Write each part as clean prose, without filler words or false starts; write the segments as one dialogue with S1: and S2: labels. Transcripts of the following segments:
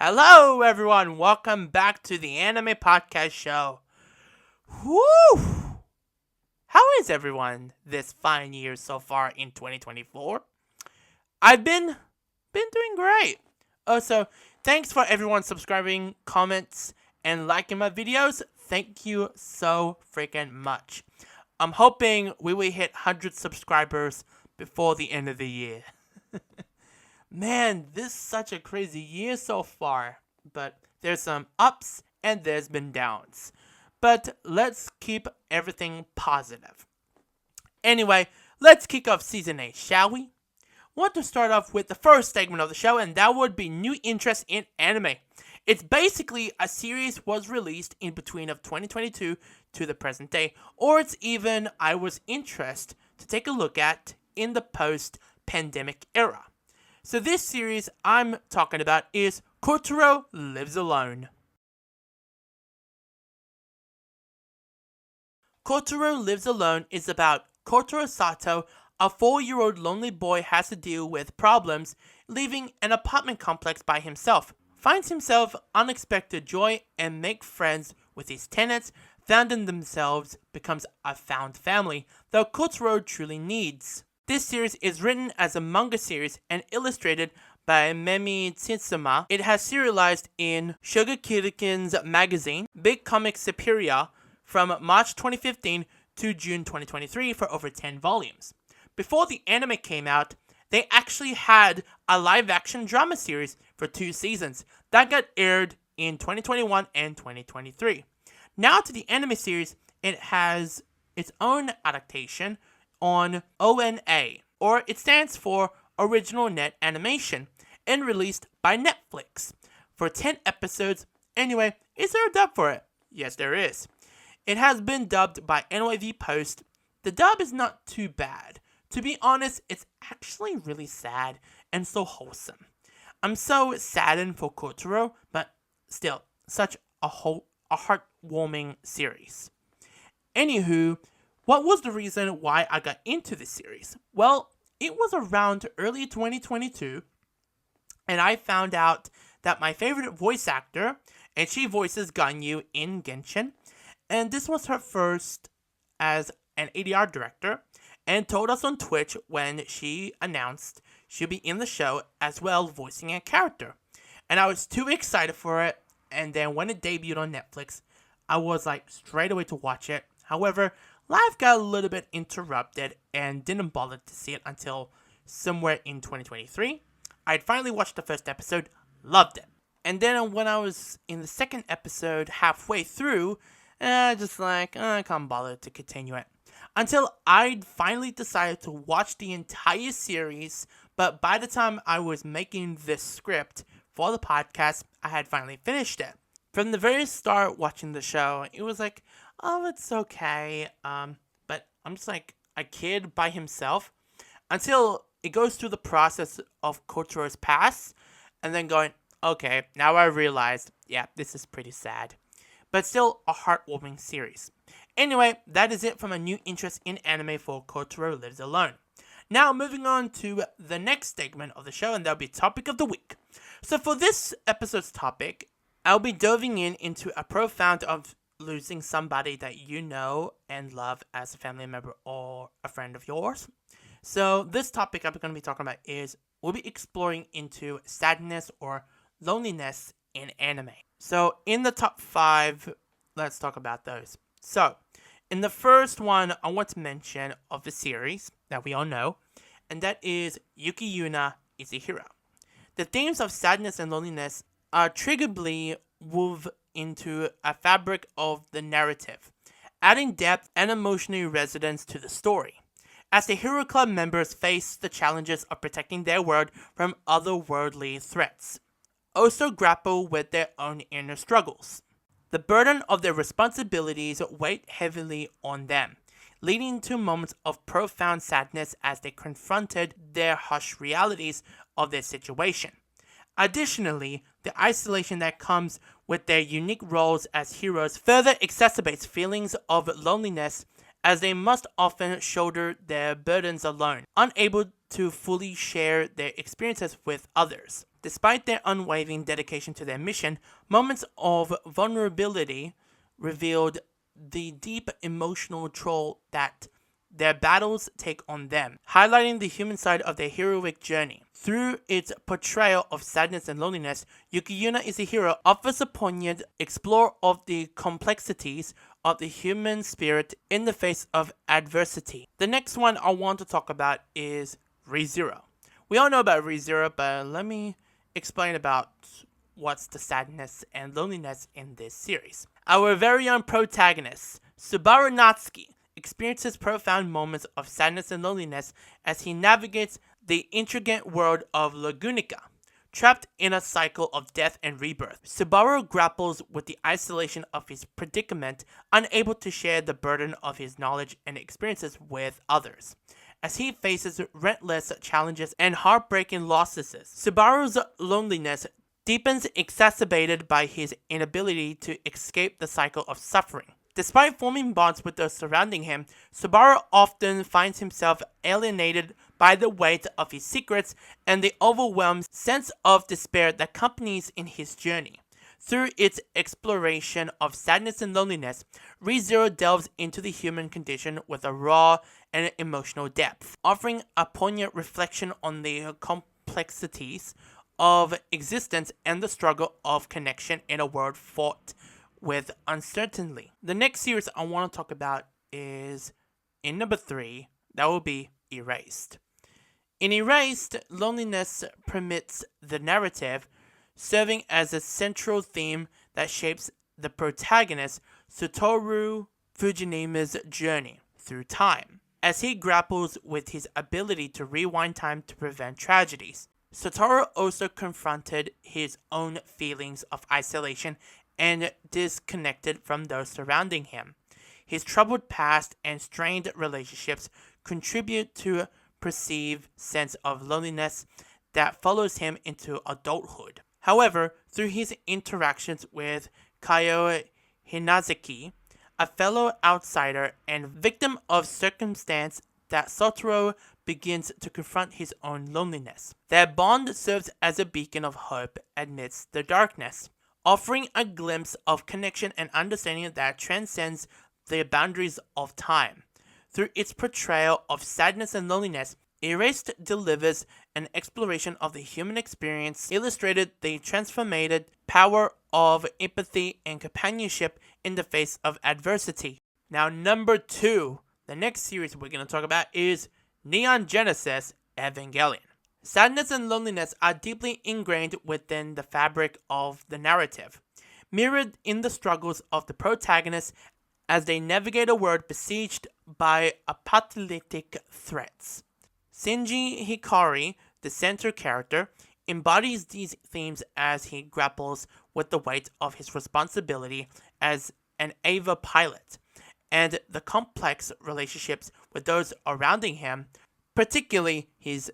S1: Hello, everyone. Welcome back to the Anime Podcast Show. Woo! How is everyone this fine year so far in 2024? I've been doing great. Also, thanks for everyone subscribing, comments, and liking my videos. Thank you so freaking much. I'm hoping we will hit 100 subscribers before the end of the year. Man, this is such a crazy year so far, but there's some ups and there's been downs. But let's keep everything positive. Anyway, let's kick off Season 8, shall we? Want to start off with the first segment of the show, and that would be new interest in anime. It's basically a series was released in between of 2022 to the present day, or it's even I was interested to take a look at in the post-pandemic era. So this series I'm talking about is Kotaro Lives Alone. Kotaro Lives Alone is about Kotaro Sato, a 4-year-old lonely boy has to deal with problems leaving an apartment complex by himself, finds himself unexpected joy and make friends with his tenants, found in themselves, becomes a found family, though Kotaro truly needs. This series is written as a manga series and illustrated by Memi Tsitsuma. It has serialized in Shogekurikin's magazine, Big Comic Superior, from March 2015 to June 2023 for over 10 volumes. Before the anime came out, they actually had a live-action drama series for 2 seasons that got aired in 2021 and 2023. Now to the anime series, it has its own adaptation on ONA, or it stands for Original Net Animation, and released by Netflix for 10 episodes. Anyway, is there a dub for it? Yes, there is. It has been dubbed by NYV Post. The dub is not too bad. To be honest, it's actually really sad and so wholesome. I'm so saddened for Kotaro, but still, such a heartwarming series. Anywho, what was the reason why I got into this series? Well, it was around early 2022, and I found out that my favorite voice actor, and she voices Ganyu in Genshin, and this was her first as an ADR director, and told us on Twitch when she announced she'll be in the show as well voicing a character. And I was too excited for it, and then when it debuted on Netflix, I was like straight away to watch it. However, life got a little bit interrupted and didn't bother to see it until somewhere in 2023. I'd finally watched the first episode, loved it. And then when I was in the second episode halfway through, I can't bother to continue it. Until I'd finally decided to watch the entire series, but by the time I was making this script for the podcast, I had finally finished it. From the very start watching the show, it was like, oh, it's okay, but I'm just like a kid by himself, until it goes through the process of Kotaro's past, and then going, okay, now I realized, yeah, this is pretty sad. But still a heartwarming series. Anyway, that is it from a new interest in anime for Kotaro Lives Alone. Now moving on to the next segment of the show, and that'll be Topic of the Week. So for this episode's topic, I'll be diving into a profound of losing somebody that you know and love as a family member or a friend of yours. So this topic I'm going to be talking about is we'll be exploring into sadness or loneliness in anime. So in the top 5, let's talk about those. So in the first one, I want to mention of the series that we all know, and that is Yuki Yuna is a Hero. The themes of sadness and loneliness are triggerably woven into a fabric of the narrative, adding depth and emotional resonance to the story, as the Hero Club members face the challenges of protecting their world from otherworldly threats, also grapple with their own inner struggles. The burden of their responsibilities weighed heavily on them, leading to moments of profound sadness as they confronted their harsh realities of their situation. Additionally, the isolation that comes with their unique roles as heroes further exacerbates feelings of loneliness, as they must often shoulder their burdens alone, unable to fully share their experiences with others. Despite their unwavering dedication to their mission, moments of vulnerability revealed the deep emotional toll that their battles take on them, highlighting the human side of their heroic journey. Through its portrayal of sadness and loneliness, Yukiyuna is a hero, offers a poignant explore of the complexities of the human spirit in the face of adversity. The next one I want to talk about is ReZero. We all know about ReZero, but let me explain about what's the sadness and loneliness in this series. Our very own protagonist, Subaru Natsuki, experiences profound moments of sadness and loneliness as he navigates the intricate world of Lagunica. Trapped in a cycle of death and rebirth, Subaru grapples with the isolation of his predicament, unable to share the burden of his knowledge and experiences with others. As he faces relentless challenges and heartbreaking losses, Subaru's loneliness deepens, exacerbated by his inability to escape the cycle of suffering. Despite forming bonds with those surrounding him, Subaru often finds himself alienated by the weight of his secrets and the overwhelmed sense of despair that accompanies in his journey. Through its exploration of sadness and loneliness, ReZero delves into the human condition with a raw and emotional depth, offering a poignant reflection on the complexities of existence and the struggle of connection in a world fraught with uncertainty. The next series I want to talk about is in number 3, that will be Erased. In Erased, loneliness permits the narrative, serving as a central theme that shapes the protagonist Satoru Fujinima's journey through time. As he grapples with his ability to rewind time to prevent tragedies, Satoru also confronted his own feelings of isolation and disconnected from those surrounding him. His troubled past and strained relationships contribute to a perceived sense of loneliness that follows him into adulthood. However, through his interactions with Kaio Hinazaki, a fellow outsider and victim of circumstance, that Satoru begins to confront his own loneliness. Their bond serves as a beacon of hope amidst the darkness, offering a glimpse of connection and understanding that transcends the boundaries of time. Through its portrayal of sadness and loneliness, Erased delivers an exploration of the human experience, illustrated the transformative power of empathy and companionship in the face of adversity. Now, number 2, the next series we're going to talk about is Neon Genesis Evangelion. Sadness and loneliness are deeply ingrained within the fabric of the narrative, mirrored in the struggles of the protagonists as they navigate a world besieged by apocalyptic threats. Shinji Hikari, the center character, embodies these themes as he grapples with the weight of his responsibility as an Eva pilot and the complex relationships with those around him, particularly his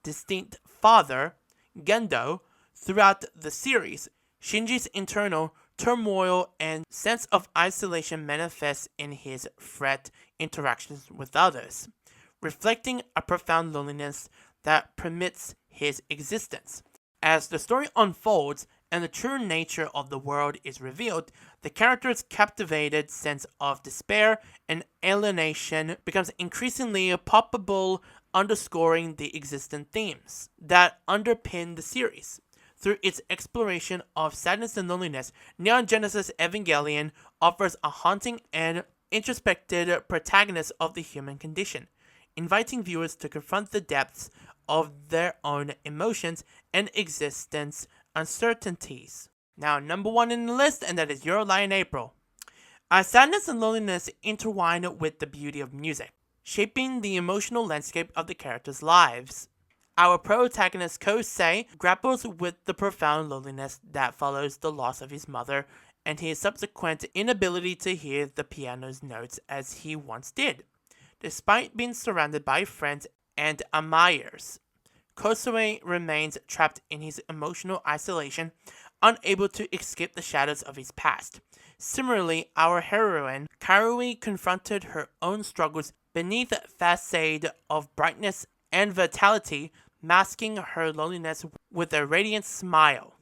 S1: distinct father, Gendo. Throughout the series, Shinji's internal turmoil and sense of isolation manifests in his fraught interactions with others, reflecting a profound loneliness that permits his existence. As the story unfolds and the true nature of the world is revealed, the character's captivated sense of despair and alienation becomes increasingly palpable, underscoring the existing themes that underpin the series. Through its exploration of sadness and loneliness, Neon Genesis Evangelion offers a haunting and introspective protagonist of the human condition, inviting viewers to confront the depths of their own emotions and existence uncertainties. Now, number 1 in the list, and that is Your Lie in April. Our sadness and loneliness intertwine with the beauty of music, shaping the emotional landscape of the characters' lives. Our protagonist Kosei grapples with the profound loneliness that follows the loss of his mother and his subsequent inability to hear the piano's notes as he once did. Despite being surrounded by friends and admirers, Kosei remains trapped in his emotional isolation, unable to escape the shadows of his past. Similarly, our heroine, Karui, confronted her own struggles beneath a facade of brightness and vitality, masking her loneliness with a radiant smile.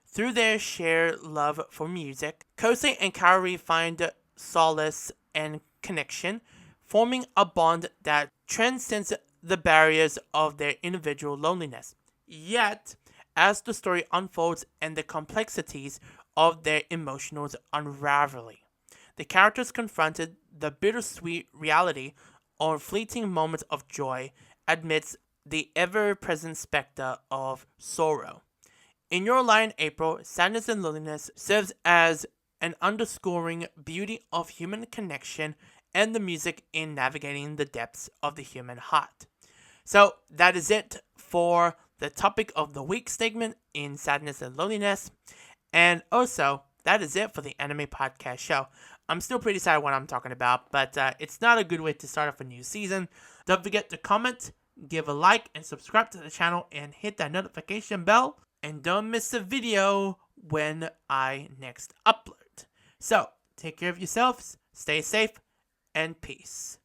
S1: Through their shared love for music, Kosei and Kaori find solace and connection, forming a bond that transcends the barriers of their individual loneliness. Yet, as the story unfolds and the complexities of their emotions unraveling, the characters confronted the bittersweet reality of fleeting moments of joy amidst the ever-present specter of sorrow. In Your Lie in April, sadness and loneliness serves as an underscoring beauty of human connection and the music in navigating the depths of the human heart. So that is it for the topic of the week segment in Sadness and Loneliness. And also, that is it for the anime podcast show. I'm still pretty sad what I'm talking about, but it's not a good way to start off a new season. Don't forget to comment, give a like, and subscribe to the channel, and hit that notification bell. And don't miss a video when I next upload. So, take care of yourselves, stay safe, and peace.